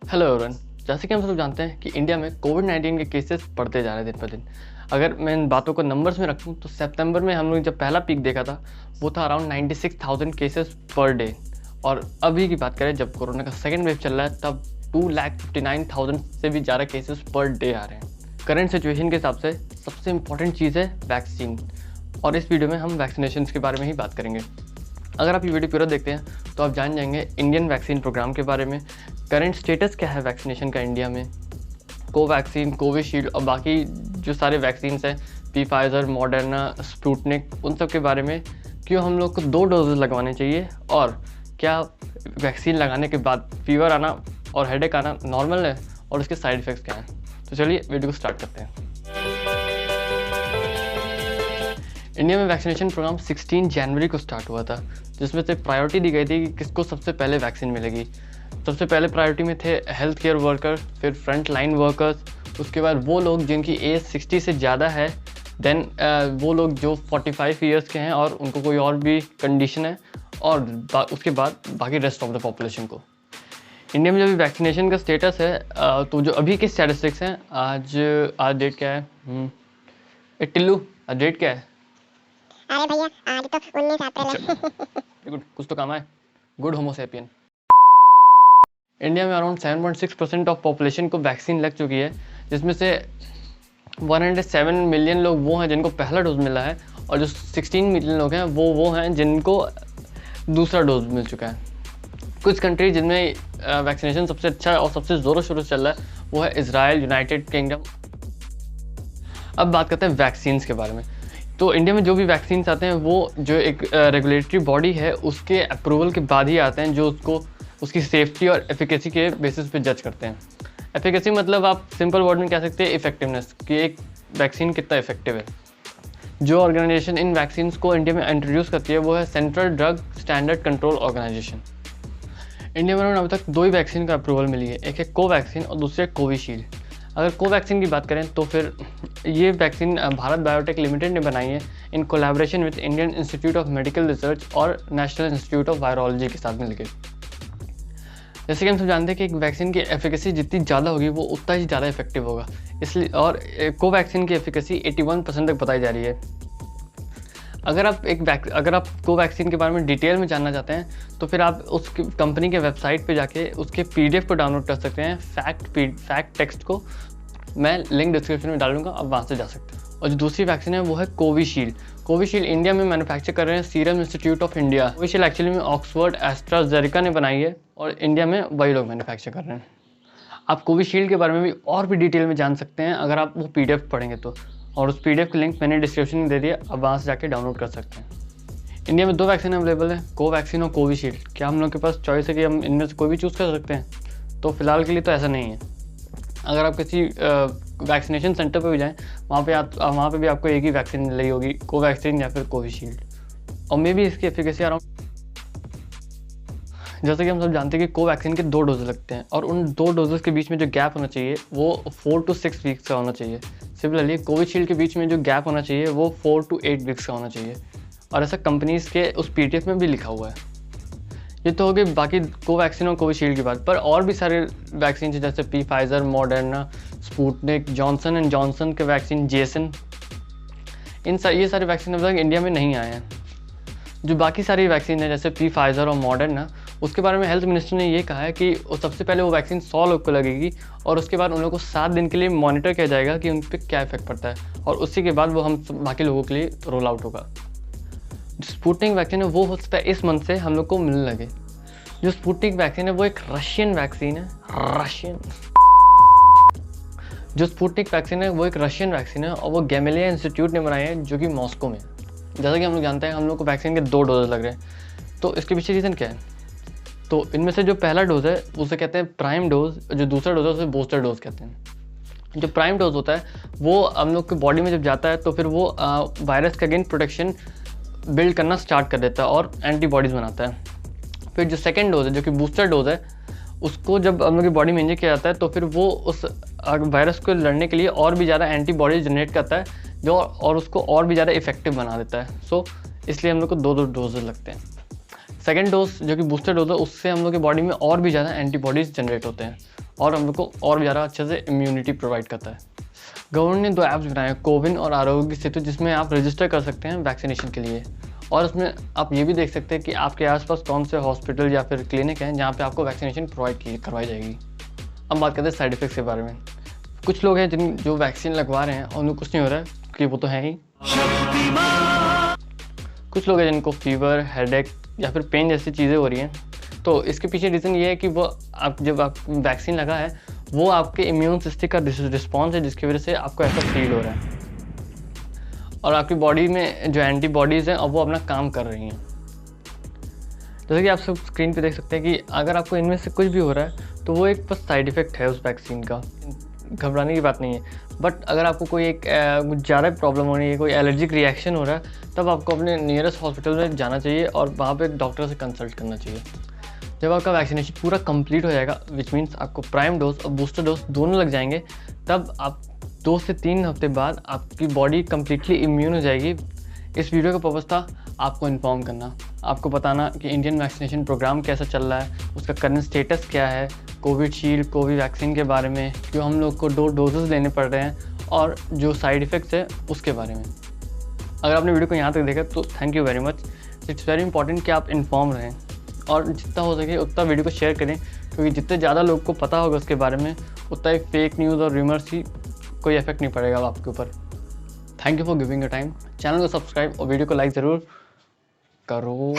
Hello everyone. जैसे कि हम सब जानते हैं कि इंडिया में कोविड-19 के केसेस बढ़ते जा रहे हैं दिन पर दिन। अगर मैं इन बातों को नंबर्स में रखूं तो सितंबर में हम लोग जब पहला पीक देखा था वो था अराउंड 96,000 केसेस पर डे, और अभी की बात करें जब कोरोना का सेकेंड वेव चल रहा है तब 2,59,000 से भी ज़्यादा केसेस पर डे आ रहे हैं। करंट सिचुएशन के हिसाब से सबसे इम्पॉर्टेंट चीज़ है वैक्सीन, और इस वीडियो में हम वैक्सीनेशन के बारे में ही बात करेंगे। अगर आप ये वीडियो पूरा देखते हैं तो आप जान जाएंगे इंडियन वैक्सीन प्रोग्राम के बारे में, करंट स्टेटस क्या है वैक्सीनेशन का इंडिया में, कोवैक्सीन, कोविशील्ड और बाकी जो सारे वैक्सीन्स हैं, फाइजर, मॉडर्ना, स्पुतनिक, उन सब के बारे में, क्यों हम लोग को 2 डोजेस लगवाने चाहिए और क्या वैक्सीन लगाने के बाद फीवर आना और हेडेक आना नॉर्मल है और उसके साइड इफ़ेक्ट्स क्या हैं। तो चलिए वीडियो को स्टार्ट करते हैं। इंडिया में वैक्सीनेशन प्रोग्राम 16 जनवरी को स्टार्ट हुआ था, जिसमें से प्रायोरिटी दी गई थी कि किसको सबसे पहले वैक्सीन मिलेगी। सबसे पहले प्रायोरिटी में थे हेल्थ केयर वर्कर, फिर फ्रंट लाइन वर्कर्स, उसके बाद वो लोग जिनकी एज 60 से ज़्यादा है, देन वो लोग जो 45 ईयर्स के हैं और उनको कोई और भी कंडीशन है, और उसके बाद बाकी रेस्ट ऑफ द पॉपुलेशन को। इंडिया में जो भी वैक्सीनेशन का स्टेटस है, तो जो अभी के स्टैटिस्टिक्स हैं, आज डेट क्या है? टिल्लू, आज डेट क्या है? अरे भैया आज तो 19 अप्रैल है। गुड, कुछ तो काम है। Good Homo sapien. इंडिया में अराउंड 7.6% ऑफ पॉपुलेशन को वैक्सीन लग चुकी है, जिसमें से 107 मिलियन लोग वो हैं जिनको पहला डोज मिला है, और जो 16 मिलियन लोग हैं वो हैं जिनको दूसरा डोज मिल चुका है। कुछ कंट्री जिनमें वैक्सीनेशन सबसे अच्छा और सबसे ज़ोरों शोरों से चल रहा है वो है इजराइल, यूनाइटेड किंगडम। अब बात करते हैं वैक्सीन्स के बारे में। तो इंडिया में जो भी वैक्सीन्स आते हैं वो जो एक रेगुलेटरी बॉडी है उसके अप्रूवल के बाद ही आते हैं, जो उसकी सेफ्टी और एफिकेसी के बेसिस पे जज करते हैं। एफिकेसी मतलब आप सिंपल वर्ड में कह सकते हैं इफेक्टिवनेस, कि एक वैक्सीन कितना इफेक्टिव है। जो ऑर्गेनाइजेशन इन वैक्सीन्स को इंडिया में इंट्रोड्यूस करती है वो है central drug standard control organization. India में अभी तक 2 ही वैक्सीन का अप्रूवल मिली है, एक है कोवैक्सीन और दूसरी है कोविशील्ड। अगर कोवैक्सीन की बात करें तो फिर ये वैक्सीन भारत बायोटेक लिमिटेड ने बनाई है in collaboration with Indian institute of medical research और नेशनल इंस्टीट्यूट ऑफ वायरोलॉजी के साथ मिलकर। जैसे कि हम सब जानते हैं कि एक वैक्सीन की एफिकेसी जितनी ज़्यादा होगी वो उतना ही ज़्यादा इफेक्टिव होगा, इसलिए और कोवैक्सीन की एफिकेसी 81% तक बताई जा रही है। अगर आप कोवैक्सीन के बारे में डिटेल में जानना चाहते हैं तो फिर आप उस कंपनी के वेबसाइट पे जाके उसके PDF को डाउनलोड कर सकते हैं, फैक्ट टेक्स्ट को मैं लिंक डिस्क्रिप्शन में डालूंगा, आप वहाँ से जा सकते हैं। और जो दूसरी वैक्सीन है वो है कोविशील्ड। कोविशील्ड इंडिया में मैन्युफैक्चर कर रहे हैं serum institute of India. Covishield actually में ऑक्सफोर्ड एस्ट्राजेनेका ने बनाई है और इंडिया में वही लोग मैन्युफैक्चर कर रहे हैं। आप कोविशील्ड के बारे में भी और भी डिटेल में जान सकते हैं अगर आप वो PDF पढ़ेंगे तो, और उस PDF का लिंक मैंने डिस्क्रिप्शन में दे दिया, आप वहाँ से जाके डाउनलोड कर सकते हैं। इंडिया में 2 वैक्सीन अवेलेबल है, कोवैक्सीन और कोविशील्ड। क्या हम लोग के पास चॉइस है कि हम इनमें से कोई भी चूज़ कर सकते हैं? तो फिलहाल के लिए तो ऐसा नहीं है। अगर आप किसी वैक्सीनेशन सेंटर पर भी जाएँ वहाँ पे भी आपको एक ही वैक्सीन मिल रही होगी, कोवैक्सीन या फिर कोविशील्ड, और मे भी इसकी एफिकेसी अराउंड, जैसे कि हम सब जानते हैं कि कोवैक्सीन के 2 डोज लगते हैं और उन 2 डोजेस के बीच में जो गैप होना चाहिए वो 4 to 6 वीक्स का होना चाहिए। सिमिलरली कोविशील्ड के बीच में जो गैप होना चाहिए वो 4 to 8 वीक्स का होना चाहिए, और ऐसा कंपनीज़ के उस PDF में भी लिखा हुआ है। ये तो हो गई बाकी कोवैक्सीन और कोविशील्ड की बात, पर और भी सारे वैक्सीन हैं जैसे Pfizer, Moderna, Sputnik, Johnson and Johnson के वैक्सीन, जेसन, ये सारे वैक्सीन अभी तक इंडिया में नहीं आए हैं। जो बाकी सारी वैक्सीन है जैसे फाइजर और मॉडर्ना, उसके बारे में हेल्थ मिनिस्टर ने ये कहा है कि सबसे पहले वो वैक्सीन 100 लोग को लगेगी और उसके बाद उन लोगों को 7 दिन के लिए मॉनिटर किया जाएगा कि उन पर क्या इफेक्ट पड़ता है, और उसी के बाद वो हम बाकी लोगों के लिए रोल आउट होगा। जो स्पुतनिक वैक्सीन है वो हो सकता है इस मंथ से हम लोग को मिलने लगे। जो स्पुतनिक वैक्सीन है वो एक रशियन वैक्सीन है, जो स्पुतनिक वैक्सीन है वो एक रशियन वैक्सीन है और वो गैमेलिया इंस्टीट्यूट ने बनाई है जो कि मॉस्को में। जैसा कि हम लोग जानते हैं हम लोग को वैक्सीन के 2 डोज लग रहे हैं, तो इसके पीछे रीज़न क्या है? तो इनमें से जो पहला डोज है उसे कहते हैं प्राइम डोज, जो दूसरा डोज है उसे बूस्टर डोज कहते हैं। जो प्राइम डोज होता है वो हम लोग के बॉडी में जब जाता है तो फिर वो वायरस के अगेंस्ट प्रोटेक्शन बिल्ड करना स्टार्ट कर देता है और एंटीबॉडीज़ बनाता है। फिर जो सेकेंड डोज है जो कि बूस्टर डोज है, उसको जब हम लोग की बॉडी में इंजेक्ट किया जाता है तो फिर वो उस वायरस को लड़ने के लिए और भी ज़्यादा एंटीबॉडीज जनरेट करता है, जो और उसको और भी ज़्यादा इफेक्टिव बना देता है। सो इसलिए हम लोग को 2 डोज लगते हैं। सेकेंड डोज जो कि बूस्टर डोज है, उससे हम लोग की बॉडी में और भी ज़्यादा एंटीबॉडीज़ जनरेट होते हैं और हम लोग को और भी ज़्यादा अच्छे से इम्यूनिटी प्रोवाइड करता है। गवर्नमेंट ने 2 ऐप्स बनाए हैं, कोविन और आरोग्य सेतु, जिसमें आप रजिस्टर कर सकते हैं वैक्सीनेशन के लिए। और उसमें आप ये भी देख सकते हैं कि आपके आसपास कौन से हॉस्पिटल या फिर क्लिनिक हैं जहाँ पे आपको वैक्सीनेशन प्रोवाइड करवाई जाएगी। अब बात करते हैं साइड इफ़ेक्ट्स के बारे में। कुछ लोग हैं जो वैक्सीन लगवा रहे हैं और उनको कुछ नहीं हो रहा है, क्योंकि वो तो है ही। कुछ लोग हैं जिनको फीवर, हेडेक या फिर पेन जैसी चीज़ें हो रही हैं। तो इसके पीछे रीज़न ये है कि वो जब आप वैक्सीन लगा है वो आपके इम्यून सिस्टम का रिस्पॉन्स है, जिसकी वजह से आपको ऐसा फील हो रहा है और आपकी बॉडी में जो एंटीबॉडीज़ हैं अब वो अपना काम कर रही हैं। जैसे कि आप सब स्क्रीन पे देख सकते हैं कि अगर आपको इनमें से कुछ भी हो रहा है तो वो एक बस साइड इफ़ेक्ट है उस वैक्सीन का, घबराने की बात नहीं है। बट अगर आपको कोई एक ज़्यादा प्रॉब्लम हो रही है, कोई एलर्जिक रिएक्शन हो रहा है, तब आपको अपने नियरेस्ट हॉस्पिटल में जाना चाहिए और वहाँ पे एक डॉक्टर से कंसल्ट करना चाहिए। जब आपका वैक्सीनेशन पूरा कंप्लीट हो जाएगा, विच मीन्स आपको प्राइम डोज और बूस्टर डोज दोनों लग जाएंगे, तब आप 2 से 3 हफ्ते बाद आपकी बॉडी कम्प्लीटली इम्यून हो जाएगी। इस वीडियो का पर्पज़ था आपको इन्फॉर्म करना, आपको बताना कि इंडियन वैक्सीनेशन प्रोग्राम कैसा चल रहा है, उसका करंट स्टेटस क्या है, कोविशील्ड, कोवी वैक्सीन के बारे में, क्यों हम लोग को 2 डोजेस लेने पड़ रहे हैं, और जो साइड इफ़ेक्ट्स है उसके बारे में। अगर आपने वीडियो को यहाँ तक देखा तो thank you very much. It's very important कि आप इन्फॉर्म रहें और जितना हो सके उतना वीडियो को शेयर करें, क्योंकि जितने ज़्यादा लोग को पता होगा उसके बारे में, उतना ही फेक न्यूज़ और रूमर्स की कोई इफेक्ट नहीं पड़ेगा आपके ऊपर। Thank you for giving your time. Channel को सब्सक्राइब और वीडियो को लाइक ज़रूर करो।